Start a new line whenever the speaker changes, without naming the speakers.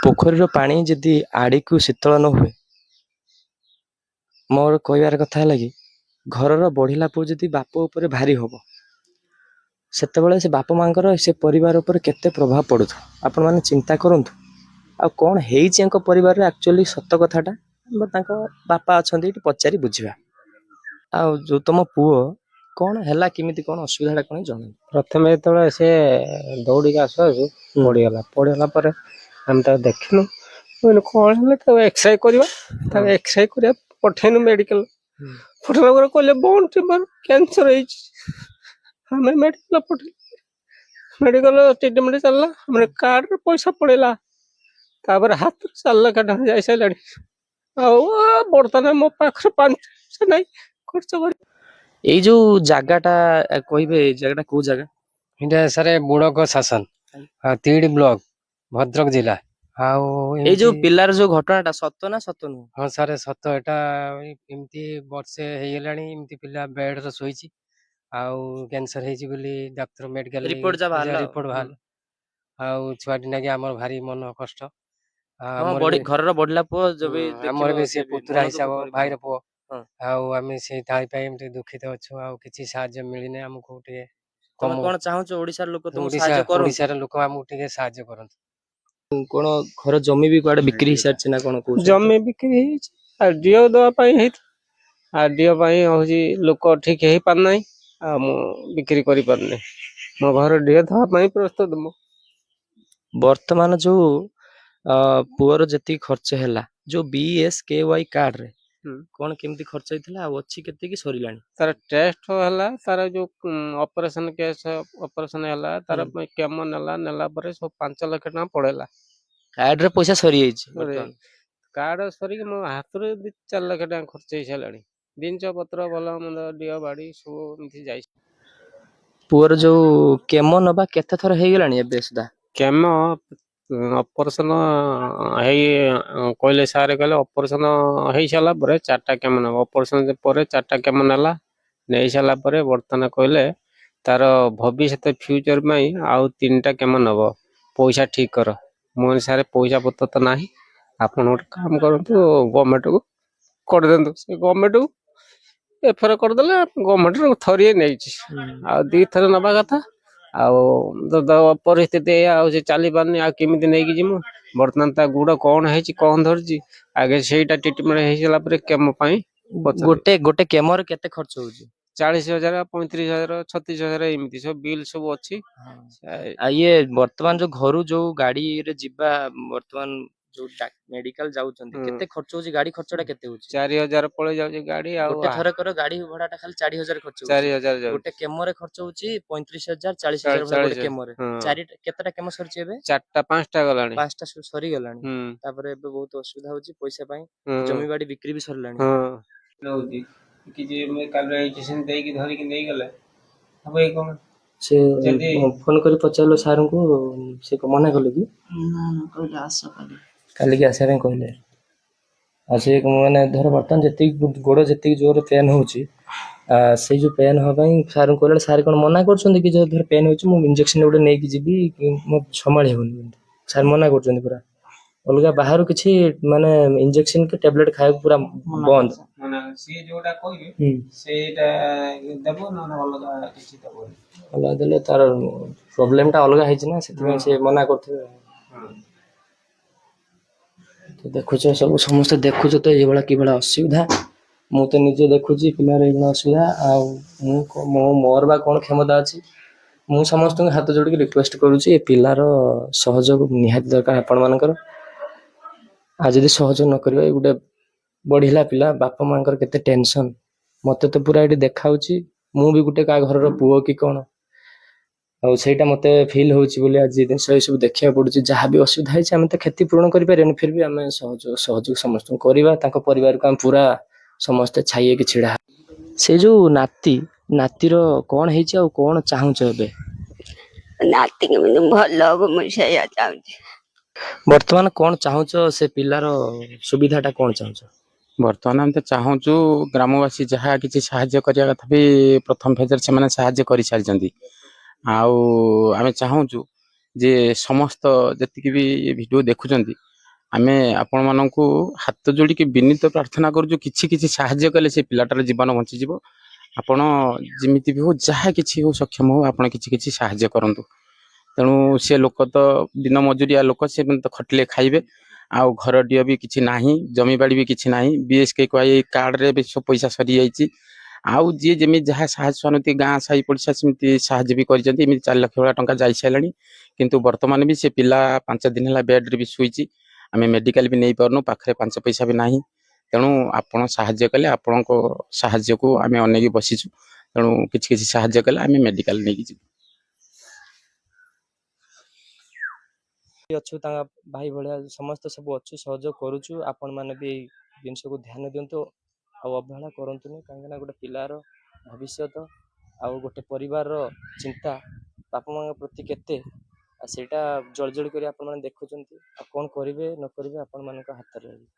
पोखरी पानी जदि आड़ी को शीतल न हुए मोर कहबार कथा है कि घर बढ़िला पु जदि बाप उपर भारी हम से से बाप माँ से परिवार उपर केते प्रभाव पड़ू आपण मैंने चिंता करूँ आ कौन है परिवार एक्चुअली सत कथाटा बापा अच्छा पचारि बुझा आ जो तुम पुओ कौन है किमिति कौन असुविधा कौन जन
प्रथम जो सी दौड़ आस पड़गला पड़गला आम देखनु कौन है एक्सरे करवा एक्सरे कर पठेनु मेडिकल पठेला कहले बोन ट्यूमर कैंसर हमें मेडिकल पठे मेडिकल ट्रीटमेंट चलला हमने कार्ड रे पैसा पड़ेला तापर हाथ चलला काटा जाय सारा बर्तमान मो पाखर 5 नहीं खर्च कर
ये जो जगहटा कहबे जगहटा को जगह
इटा सारे बुड़क शासन तीड़ ब्लॉक भद्रक जिला
ये जो पिलार जो घटनाटा सत ना सत नु
हाँ सारे सत एटा एमती वर्षे हो गलानी एमती पिला बेड रे सोईची आउ कैंसर हेची बोली डॉक्टर मेडिकल
रिपोर्ट जा
रिपोर्ट बाहर आउ छुआटी नागी हमर भारी मन कष्ट
बड़ी घर रो बढ़ला पो जो भी
हमर भी से पुत्रा हिसाब भाई रे पो आउ आमे से ताई पाई एमती दुखित अछु आउ किछि साहाय्य मिलिने हमकु टे
कम कोन चाहू ओडिसा लोक तुम साहाय्य करो
ओडिसा रे लोक हमकु टे साहाय्य करन
कोन घर जमी भी कुआडे बिक्री हिसाब से ना कोन को
जमी बिक्री आ डिओ दवा पाई हेत आ डिओ पाई होजी लोक ठीक हे पार नै आ मु बिक्री करि पारने मो घर डिओ दवा पाई प्रस्तुत मु
वर्तमान जो पुअर जति खर्च हैला जो BSKY कार्ड रे कौन केमती खर्च होइथिला आ अछि केते की सरिलानी
तार टेस्ट होला तार जो ऑपरेशन केस ऑपरेशन हैला तार केमो नेला परे सब 5 लाख टका पड़ेला
कार्ड रे पैसा सरी जाइछि
कार्ड सरी के मो हाथ रे 4 लाख टका खर्च होई छलानी दिनच पत्र भला मंद डिओ बाड़ी सब मिथि जाई
पुअर जो केमो नबा केते थर हे गेलानी एबे सुदा
केमो ऑपरेशन कहले सारे कहले ऑपरेशन हो सारा पर 4टा केमो ना ऑपरेशन पर 4टा केमो नाला नहीं सारा पर बर्तमान कहले तार भविष्य फ्यूचर में आउ 3टा केमो नब पैसा ठीक कर मो सारे पैसा पत्र तो ना आपन गोटे काम करतु गवर्नमेंट को कर देंतु से गवर्नमेंट को एफआर कर देले गवर्नमेंट थरिए नहीं आ 2 थर नबा कथा परिस्थिति चली पारनी आमती नहीं जिमु बर्तमान गुड़ कौन है कौन धरची आगे से ट्रीटमेंट हो केमो
गोटे गोटे केमो रे केते खर्च होउची
40,000 35,000 36,000 एमती सब बिल सब अच्छी
ये वर्तमान जो घर जो गाड़ी रे जिबा वर्तमान जो मेडिकल जाउचंती केते खर्च होउची गाड़ी खर्चटा केते होउची
4,000 पळे जाउची गाड़ी आ
गोटे थरे कर गाड़ी भाड़ाटा खाली 4,000 खर्च होउची
4,000 जाउ
गोटे केमो रे खर्च होउची 35,000 40,000 गोटे केमो रे चारि केतेटा केमो सरची एबे
4टा 5टा गलानी
5टा सरी गलानी तापर एबे बहुत असुविधा होउची पैसा पई जमी बाड़ी बिक्री भी सरलानी
होउची कि जे मे काल रजिस्ट्रेशन देई कि धरि कि देई गले अब ए कोन
से फोन कर पचालो सार को से मना कले कि
ना ना कोई आशा करी
काली के आसारे कहले आ से माने धर बर्तन जति गोड़ जति जोर पेन होउची से जो पेन हो भाई सार कहले सार कोन मना करछन कि जो धर पेन होउची मु इंजेक्शन उडे नै कि जीबी मो संभाळ हेबनी सार मना करछन पूरा अलगा बाहर किछि माने इंजेक्शन के टैबलेट खाए पूरा बंद
माने सी जोडा कहबे सेटा देबो न अलगा किछि देबो
अलगा देले तार प्रॉब्लमटा अलगा है ना सेति से मना करथे तो देखुछ सब समस्त देखुछ तो ये बड़ा कि बड़ा असुविधा मु तो निजे देखुची पिलार ए बड़ा असुविधा आ मु मोर बा कोन क्षमता अछि मु समस्त हाथ जोड़ के रिक्वेस्ट करूची ए पिलार सहयोग निहात दरकार आपण मानकर आज यदि सहयोग न करबे गुटे बढ़िला पिला बापा मानकर केते टेंशन मते तो पूरा एडी देखाउची मु भी गुटे का घर रो पुओ की कोन और सेटा मते फील होउची बोले आज दिन से सब देखिया पडुची जहां भी असुविधा है हम तो क्षति पूर्ण करि पारेन फिर भी हम सहयोग समस्त करबा ताको परिवार को हम पूरा समस्त छाइए के छिड़ा से जो नाती नातीर कोन हेची आ कोन चाहू छबे
नाती के मन भलो हो मुछया चाहू
वर्तमान कोन चाहू छ से पिलार सुविधाटा कोन चाहू छ
बर्तमान हम तो चाहूँ ग्रामवासी जहाँ किसी साहाय्य करिया कथा भी प्रथम फेजर से माने साहाय्य करि सारिचंती आउ आमे चाहूँ जे समस्त जति भी वीडियो देखुचंती ଆମେ ଆପଣମାନଙ୍କୁ ହାତ ଯୋଡ଼ିକି ବିନୀତ ପ୍ରାର୍ଥନା କରୁଛୁ, କିଛି କିଛି ସାହାଯ୍ୟ କଲେ ସେ ପିଲାଟାର ଜୀବନ ବଞ୍ଚିଯିବ। ଆପଣ ଯେମିତି ବି ହଉ, ଯାହା କିଛି ହଉ ସକ୍ଷମ ହଉ, ଆପଣ କିଛି କିଛି ସାହାଯ୍ୟ କରନ୍ତୁ। ତେଣୁ ସେ ଲୋକ ତ ଦିନ ମଜୁରିଆ ଲୋକ, ସେମାନେ ତ ଖଟିଲେ ଖାଇବେ, ଆଉ ଘରଟିଏ ବି କିଛି ନାହିଁ, ଜମିବାଡ଼ି ବି କିଛି ନାହିଁ। BSK କାର୍ଡରେ ବି ସବୁ ପଇସା ସରିଯାଇଛି। ଆଉ ଯିଏ ଯେମିତି ଯାହା ସାହାଯ୍ୟ ସହାନୁଭୂତି ଗାଁ ସାହି ପଡ଼ିଶା ସେମିତି ସାହାଯ୍ୟ ବି କରିଛନ୍ତି। ଏମିତି 4 ଲକ୍ଷ ଭଳିଆ ଟଙ୍କା ଯାଇସାରିଲାଣି। କିନ୍ତୁ ବର୍ତ୍ତମାନ ବି ସେ ପିଲା 5 ଦିନ ହେଲା ବେଡ୍ରେ ବି ଶୋଇଛି। ଆମେ ମେଡିକାଲ ବି ନେଇପାରୁନୁ, ପାଖରେ 5 ପଇସା ବି ନାହିଁ। ତେଣୁ ଆପଣ ସାହାଯ୍ୟ କଲେ, ଆପଣଙ୍କ ସାହାଯ୍ୟକୁ ଆମେ ଅନେଇକି ବସିଛୁ। ତେଣୁ କିଛି କିଛି ସାହାଯ୍ୟ କଲେ ଆମେ ମେଡିକାଲ ନେଇକି ଯିବୁ।
ଅଛୁ ତାଙ୍କ ଭାଇ ଭଳିଆ ସମସ୍ତେ ସବୁ ଅଛୁ, ସହଯୋଗ କରୁଛୁ। ଆପଣମାନେ ବି ଏଇ ଜିନିଷକୁ ଧ୍ୟାନ ଦିଅନ୍ତୁ ଆଉ ଅବହେଳା କରନ୍ତୁନି, କାହିଁକିନା ଗୋଟେ ପିଲାର ଭବିଷ୍ୟତ ଆଉ ଗୋଟେ ପରିବାରର ଚିନ୍ତା ବାପା ମାଙ୍କ ପ୍ରତି କେତେ, ଆଉ ସେଇଟା ଜଳଜଳି କରି ଆପଣମାନେ ଦେଖୁଛନ୍ତି। ଆଉ କ'ଣ କରିବେ ନ କରିବେ ଆପଣମାନଙ୍କ ହାତରେ ରହିବ।